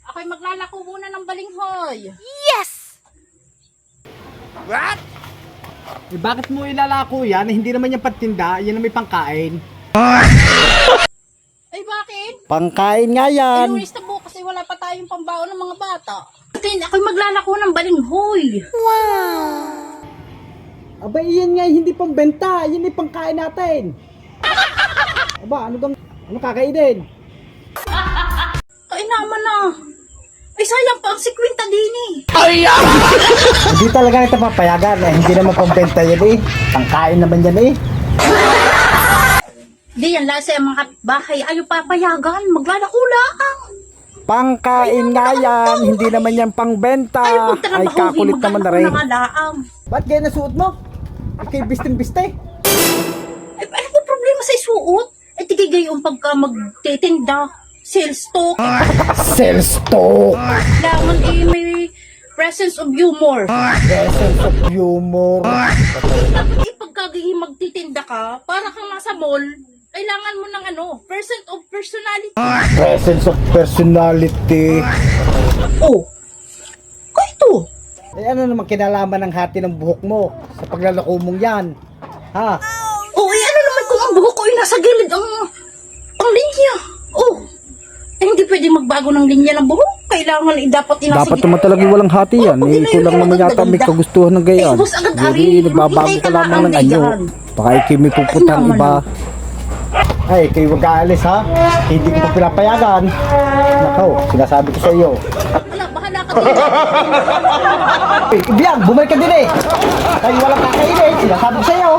Ako'y maglalako muna ng balinghoy. Yes! What? Eh, bakit mo ilalako yan? Hindi naman yan patinda, yan ang may pangkain. Ay bakit? Pangkain nga yan. Inulis na bukas ay wala pa tayong pambaon ng mga bata. Ako'y maglalako ng balinghoy. Aba, iyan nga hindi pambenta, yan ay pangkain natin. Aba, ano kakainin? Ay naman na. Ay sayang pa ang 50 din eh. Hindi talaga ito papayagan eh, hindi naman pambenta yan eh. Pangkain naman yan eh. Di yan lang sa mga kapitbahay. Ayaw papayagan. Maglalako lang. Pangkain nga yan, hindi naman yan pangbenta. Ay, kakulit naman na rin. Ba't ganyan nasuot mo? Ikay bisting-biste. Ay, ano po problema sa isuot? Ay, tigigayon pagka magtitinda. Sales talk. Sales talk. Kailangan eh, may presence of humor. Essence of humor. Eh, pagka magtitinda ka, para kang nasa mall, kailangan mo ng person of personality. Presence of personality. Oh, ito. Eh, ano naman kinalaman ng hati ng buhok mo sa paglalako mong yan? Ha? Oh, eh, ano naman kung ang buhok ko ay nasa gilid ang linya? Oh, eh, hindi pwede magbago ng linya ng buhok. Kailangan dapat inasa Dapat naman talagang walang hati yan. Oh, Eh, ito lang naman yata may kagustuhan ng gayaan. Eh, boss, agad ari. Hindi, nagbabago ka lamang ng anyo. Baka ikay may puputang Ay, naman. iba. Ay, kayo wag aalis ha. Hindi ko pa pinapayagan. Nakaw, sinasabi ko sa iyo. Wala, bahala ka din. Ay, ibiyang, bumalik ka din eh. Kayo walang kakainin. Sinasabi ko sa iyo.